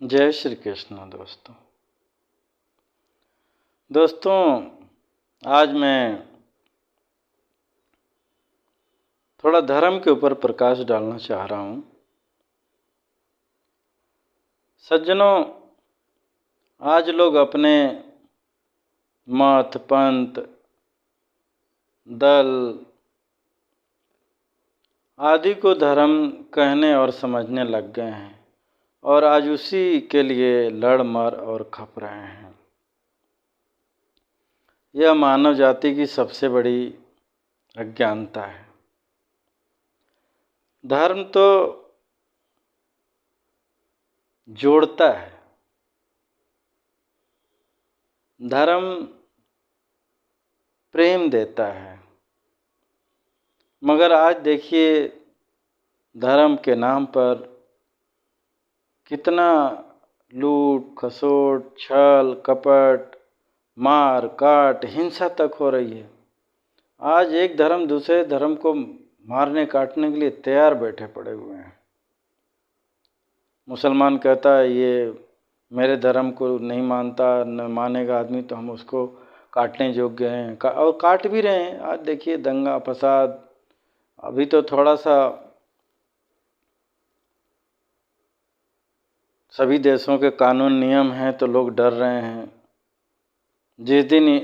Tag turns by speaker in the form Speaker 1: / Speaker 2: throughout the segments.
Speaker 1: जय श्री कृष्ण दोस्तों आज मैं थोड़ा धर्म के ऊपर प्रकाश डालना चाह रहा हूँ। सज्जनों, आज लोग अपने मत, पंथ, दल आदि को धर्म कहने और समझने लग गए हैं और आज उसी के लिए लड़ मर और खप रहे हैं। यह मानव जाति की सबसे बड़ी अज्ञानता है। धर्म तो जोड़ता है, धर्म प्रेम देता है, मगर आज देखिए धर्म के नाम पर कितना लूट खसोट, छल कपट, मार काट, हिंसा तक हो रही है। आज एक धर्म दूसरे धर्म को मारने काटने के लिए तैयार बैठे पड़े हुए हैं। मुसलमान कहता है ये मेरे धर्म को नहीं मानता, न मानेगा आदमी तो हम उसको काटने योग्य हैं, और काट भी रहे हैं। आज देखिए दंगा फसाद, अभी तो थोड़ा सा सभी देशों के कानून नियम हैं तो लोग डर रहे हैं। जिस दिन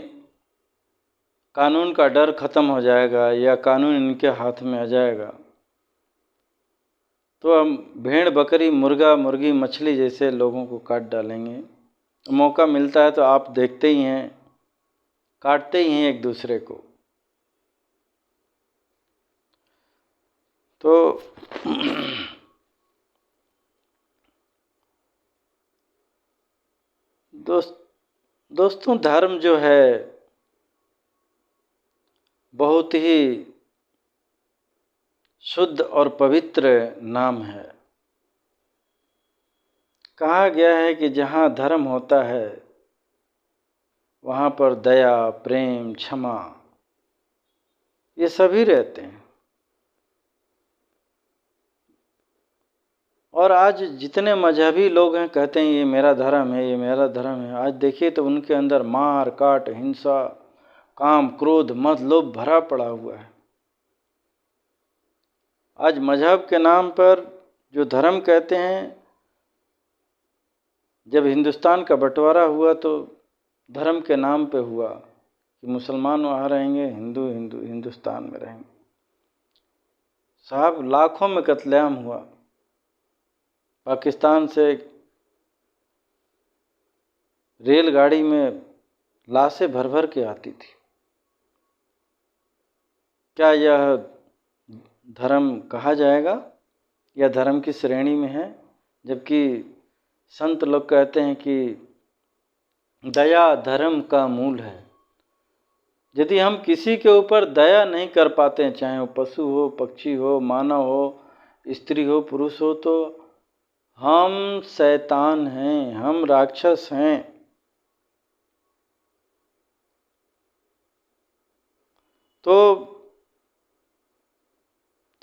Speaker 1: कानून का डर खत्म हो जाएगा या कानून इनके हाथ में आ जाएगा तो हम भेड़ बकरी, मुर्गा मुर्गी, मछली जैसे लोगों को काट डालेंगे। मौका मिलता है तो आप देखते ही हैं, काटते ही हैं एक दूसरे को। तो दोस्तों धर्म जो है बहुत ही शुद्ध और पवित्र नाम है। कहा गया है कि जहाँ धर्म होता है वहाँ पर दया, प्रेम, क्षमा ये सभी रहते हैं। और आज जितने मजहबी लोग हैं कहते हैं ये मेरा धर्म है, ये मेरा धर्म है। आज देखिए तो उनके अंदर मार काट, हिंसा, काम, क्रोध, मद, लोभ भरा पड़ा हुआ है। आज मजहब के नाम पर जो धर्म कहते हैं, जब हिंदुस्तान का बंटवारा हुआ तो धर्म के नाम पे हुआ कि मुसलमान वहाँ रहेंगे, हिंदू हिंदुस्तान में रहेंगे। साहब लाखों में कत्लेआम हुआ। पाकिस्तान से रेलगाड़ी में लाशें भर भर के आती थी। क्या यह धर्म कहा जाएगा या धर्म की श्रेणी में है? जबकि संत लोग कहते हैं कि दया धर्म का मूल है। यदि हम किसी के ऊपर दया नहीं कर पाते हैं, चाहे वो पशु हो, पक्षी हो, मानव हो, स्त्री हो, पुरुष हो, तो हम शैतान हैं, हम राक्षस हैं। तो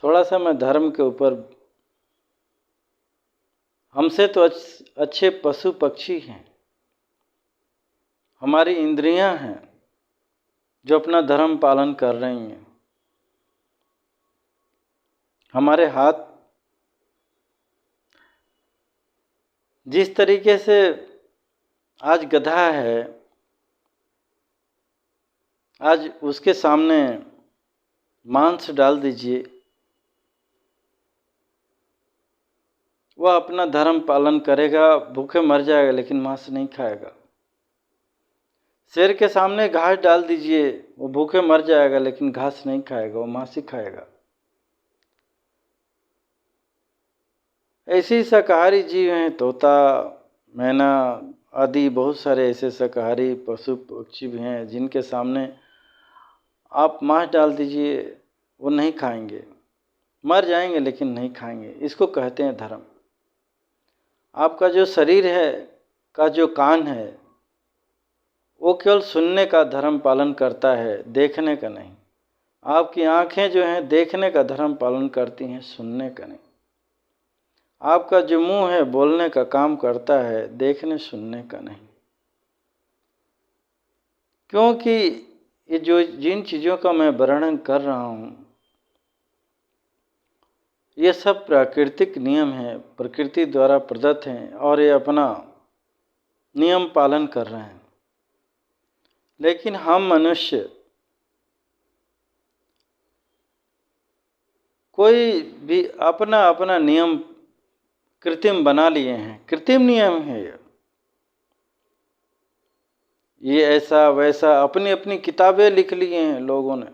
Speaker 1: थोड़ा सा मैं धर्म के ऊपर, हमसे तो अच्छे पशु पक्षी हैं, हमारी इंद्रियां हैं जो अपना धर्म पालन कर रही हैं। हमारे हाथ जिस तरीके से आज गधा है, आज उसके सामने मांस डाल दीजिए, वह अपना धर्म पालन करेगा, भूखे मर जाएगा लेकिन मांस नहीं खाएगा। शेर के सामने घास डाल दीजिए, वो भूखे मर जाएगा लेकिन घास नहीं खाएगा, वो मांस ही खाएगा। ऐसे ही शाकाहारी जीव हैं, तोता, मैना आदि बहुत सारे ऐसे शाकाहारी पशु पक्षी भी हैं जिनके सामने आप मांस डाल दीजिए वो नहीं खाएंगे, मर जाएंगे लेकिन नहीं खाएंगे। इसको कहते हैं धर्म। आपका जो शरीर है का जो कान है वो केवल सुनने का धर्म पालन करता है, देखने का नहीं। आपकी आँखें जो हैं देखने का धर्म पालन करती हैं, सुनने का नहीं। आपका जो मुंह है बोलने का काम करता है, देखने सुनने का नहीं। क्योंकि ये जो जिन चीज़ों का मैं वर्णन कर रहा हूँ, ये सब प्राकृतिक नियम हैं, प्रकृति द्वारा प्रदत्त हैं और ये अपना नियम पालन कर रहे हैं। लेकिन हम मनुष्य कोई भी अपना अपना नियम कृत्रिम बना लिए हैं। कृत्रिम नियम है ये ऐसा वैसा अपनी अपनी किताबें लिख लिए हैं लोगों ने।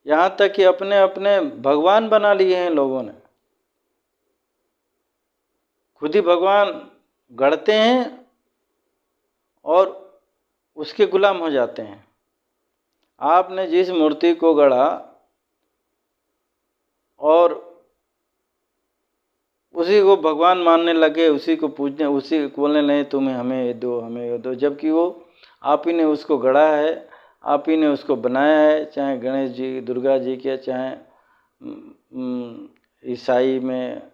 Speaker 1: यहाँ तक कि अपने अपने भगवान बना लिए हैं लोगों ने। खुद ही भगवान गढ़ते हैं और उसके गुलाम हो जाते हैं। आपने जिस मूर्ति को गढ़ा और उसी को भगवान मानने लगे, उसी को पूजने, उसी को बोलने लगे तुम्हें हमें ये दो, हमें ये दो, जबकि वो आप ही ने उसको गढ़ा है, आप ही ने उसको बनाया है। चाहे गणेश जी, दुर्गा जी के, चाहे ईसाई में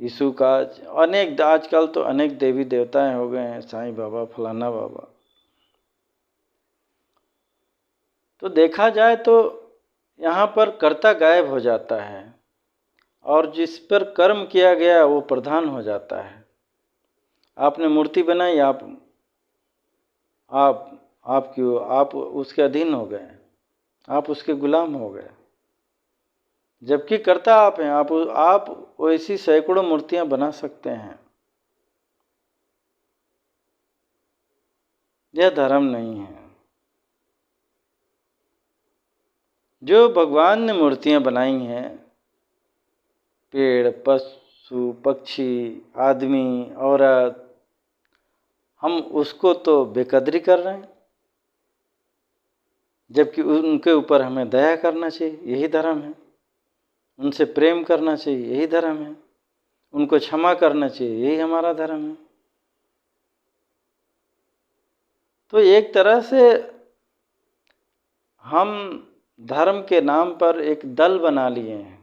Speaker 1: यीशु का, अनेक आजकल तो अनेक देवी देवताएं हो गए हैं, साईं बाबा, फलाना बाबा। तो देखा जाए तो यहाँ पर कर्ता गायब हो जाता है और जिस पर कर्म किया गया वो प्रधान हो जाता है। आपने मूर्ति बनाई, आप उसके अधीन हो गए, आप उसके गुलाम हो गए, जबकि कर्ता आप हैं। आप वैसी सैकड़ों मूर्तियां बना सकते हैं। यह धर्म नहीं है। जो भगवान ने मूर्तियां बनाई हैं, पेड़, पशु, पक्षी, आदमी, औरत, हम उसको तो बेकदरी कर रहे हैं, जबकि उनके ऊपर हमें दया करना चाहिए, यही धर्म है। उनसे प्रेम करना चाहिए, यही धर्म है। उनको क्षमा करना चाहिए, यही हमारा धर्म है। तो एक तरह से हम धर्म के नाम पर एक दल बना लिए हैं।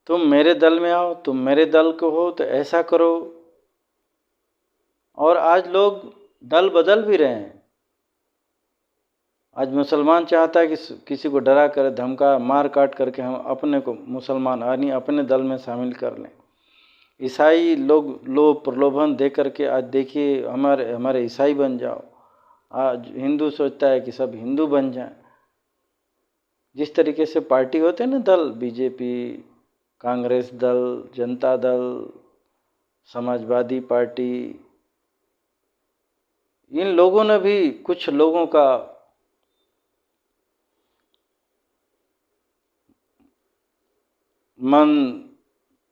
Speaker 1: तुम मेरे दल में आओ, तुम मेरे दल को हो तो ऐसा करो। और आज लोग दल बदल भी रहे हैं। आज मुसलमान चाहता है कि किसी को डरा कर, धमका, मार काट करके हम अपने को मुसलमान यानी अपने दल में शामिल कर लें। ईसाई लोग प्रलोभन दे करके आज देखिए हमारे ईसाई बन जाओ। आज हिंदू सोचता है कि सब हिंदू बन जाएं। जिस तरीके से पार्टी होते हैं ना, दल, बीजेपी, कांग्रेस दल, जनता दल, समाजवादी पार्टी, इन लोगों ने भी कुछ लोगों का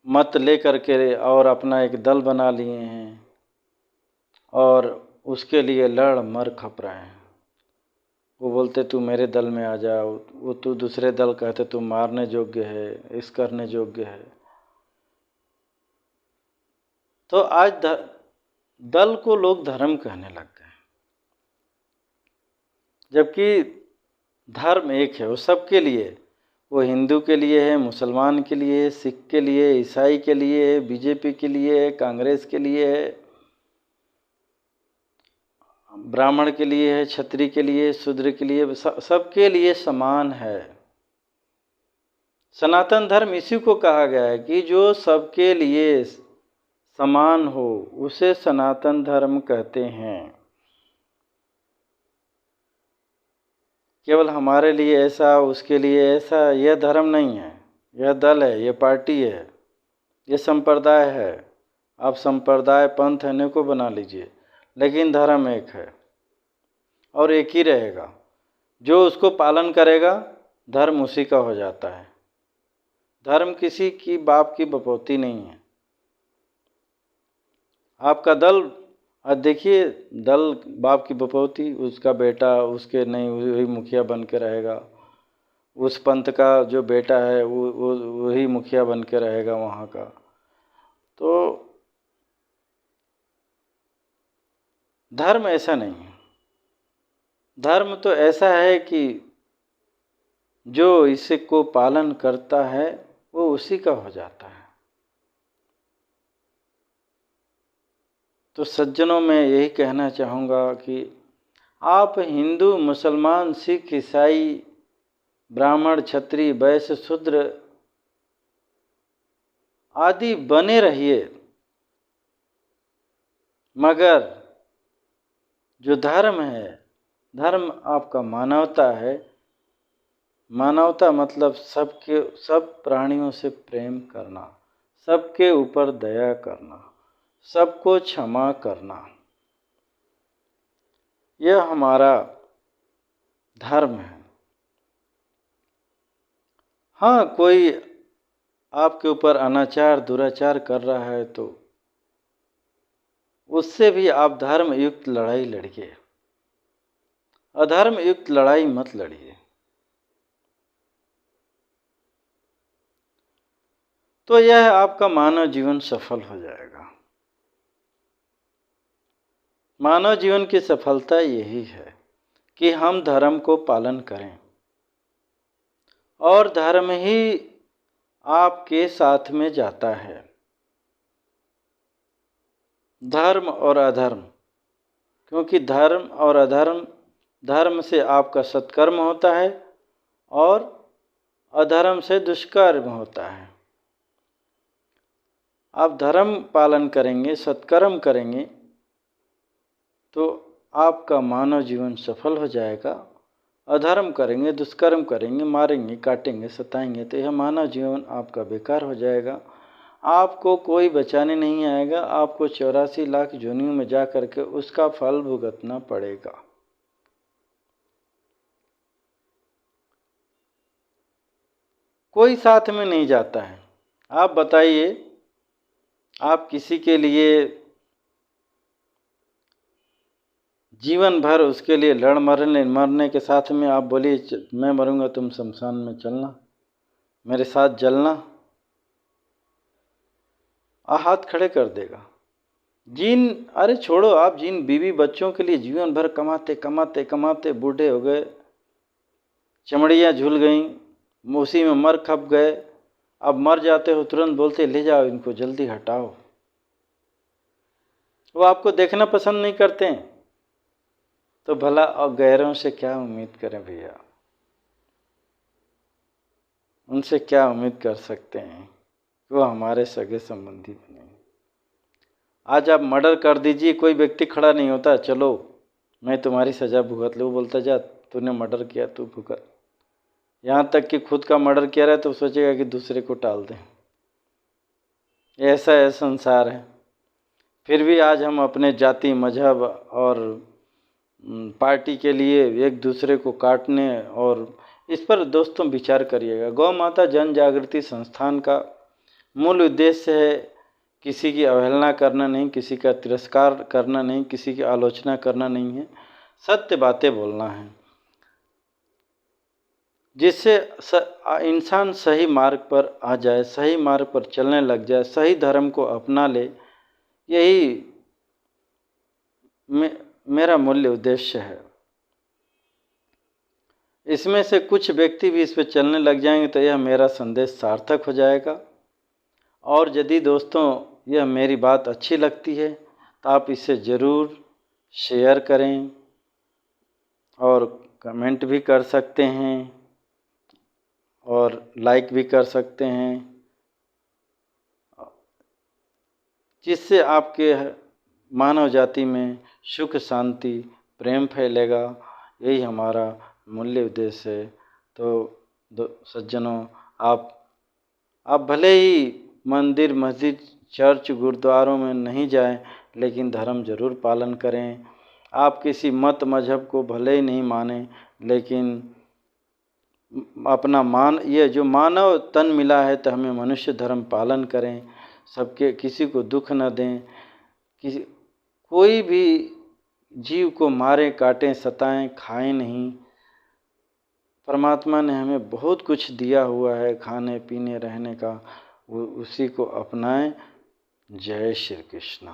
Speaker 1: मत लेकर के और अपना एक दल बना लिए हैं और उसके लिए लड़ मर खप रहे हैं। वो बोलते तू मेरे दल में आ जा, वो तू दूसरे दल कहते तू मारने योग्य है, इस करने योग्य है। तो आज दल को लोग धर्म कहने लग गए, जबकि धर्म एक है, वो सबके लिए। वो हिंदू के लिए है, मुसलमान के लिए है, सिख के लिए, ईसाई के लिए है, बीजेपी के लिए है, कांग्रेस के लिए है, ब्राह्मण के लिए है, क्षत्रिय के लिए, शूद्र के लिए, सबके लिए समान है। सनातन धर्म इसी को कहा गया है कि जो सबके लिए समान हो, उसे सनातन धर्म कहते हैं। केवल हमारे लिए ऐसा, उसके लिए ऐसा, यह धर्म नहीं है। यह दल है, यह पार्टी है, यह संप्रदाय है। आप संप्रदाय, पंथ अनेकों बना लीजिए, लेकिन धर्म एक है और एक ही रहेगा। जो उसको पालन करेगा, धर्म उसी का हो जाता है। धर्म किसी की बाप की बपौती नहीं है। आपका दल, आज देखिए, दल बाप की बपौती, उसका बेटा उसके नहीं, वही मुखिया बन के रहेगा। उस पंथ का जो बेटा है वो वही मुखिया बन के रहेगा वहाँ का। तो धर्म ऐसा नहीं है। धर्म तो ऐसा है कि जो इसे को पालन करता है वो उसी का हो जाता है। तो सज्जनों, मैं यही कहना चाहूँगा कि आप हिंदू, मुसलमान, सिख, ईसाई, ब्राह्मण, क्षत्रिय, वैश्य, शूद्र आदि बने रहिए, मगर जो धर्म है, धर्म आपका मानवता है। मानवता मतलब सब प्राणियों से प्रेम करना, सबके ऊपर दया करना, सबको क्षमा करना, यह हमारा धर्म है। हाँ, कोई आपके ऊपर अनाचार, दुराचार कर रहा है तो उससे भी आप धर्म युक्त लड़ाई लड़िए, अधर्म युक्त लड़ाई मत लड़िए। तो यह आपका मानव जीवन सफल हो जाएगा। मानव जीवन की सफलता यही है कि हम धर्म को पालन करें, और धर्म ही आपके साथ में जाता है। धर्म और अधर्म, क्योंकि धर्म और अधर्म, धर्म से आपका सत्कर्म होता है और अधर्म से दुष्कर्म होता है। आप धर्म पालन करेंगे, सत्कर्म करेंगे तो आपका मानव जीवन सफल हो जाएगा। अधर्म करेंगे, दुष्कर्म करेंगे, मारेंगे, काटेंगे, सताएंगे तो यह मानव जीवन आपका बेकार हो जाएगा। आपको कोई बचाने नहीं आएगा, आपको 84 लाख योनियों में जा करके उसका फल भुगतना पड़ेगा। कोई साथ में नहीं जाता है। आप बताइए, आप किसी के लिए जीवन भर उसके लिए लड़ मरने के साथ में आप बोलिए मैं मरूंगा तुम शमशान में चलना, मेरे साथ जलना, हाथ खड़े कर देगा। अरे छोड़ो, आप जिन बीवी बच्चों के लिए जीवन भर कमाते कमाते कमाते बूढ़े हो गए, चमड़ियाँ झूल गईं, उसी में मर खप गए, अब मर जाते हो तुरंत बोलते ले जाओ इनको, जल्दी हटाओ। वो आपको देखना पसंद नहीं करते हैं तो भला और गैरों से क्या उम्मीद करें भैया, उनसे क्या उम्मीद कर सकते हैं, वो हमारे सगे संबंधी नहीं। आज आप मर्डर कर दीजिए, कोई व्यक्ति खड़ा नहीं होता चलो मैं तुम्हारी सज़ा भुगत लूँ, बोलता जा तूने मर्डर किया तू भुगत। यहाँ तक कि खुद का मर्डर किया रहा है तो सोचेगा कि दूसरे को टाल दें। ऐसा है संसार है। फिर भी आज हम अपने जाति, मजहब और पार्टी के लिए एक दूसरे को काटने, और इस पर दोस्तों विचार करिएगा। गौ माता जन जागृति संस्थान का मूल उद्देश्य है किसी की अवहेलना करना नहीं, किसी का तिरस्कार करना नहीं, किसी की आलोचना करना नहीं है, सत्य बातें बोलना है, जिससे इंसान सही मार्ग पर आ जाए, सही मार्ग पर चलने लग जाए, सही धर्म को अपना ले। यही मेरा मूल्य उद्देश्य है। इसमें से कुछ व्यक्ति भी इस पर चलने लग जाएंगे तो यह मेरा संदेश सार्थक हो जाएगा। और यदि दोस्तों यह मेरी बात अच्छी लगती है तो आप इसे ज़रूर शेयर करें और कमेंट भी कर सकते हैं और लाइक भी कर सकते हैं, जिससे आपके मानव जाति में सुख, शांति, प्रेम फैलेगा। यही हमारा मूल्य उद्देश्य है। तो सज्जनों, आप भले ही मंदिर, मस्जिद, चर्च, गुरुद्वारों में नहीं जाएं, लेकिन धर्म जरूर पालन करें। आप किसी मत मजहब को भले ही नहीं मानें, लेकिन अपना ये जो मानव तन मिला है तो हमें मनुष्य धर्म पालन करें। सबके, किसी को दुख न दें, कोई भी जीव को मारें, काटें, सताएं, खाएं नहीं। परमात्मा ने हमें बहुत कुछ दिया हुआ है खाने पीने रहने का, वो उसी को अपनाएं। जय श्री कृष्ण।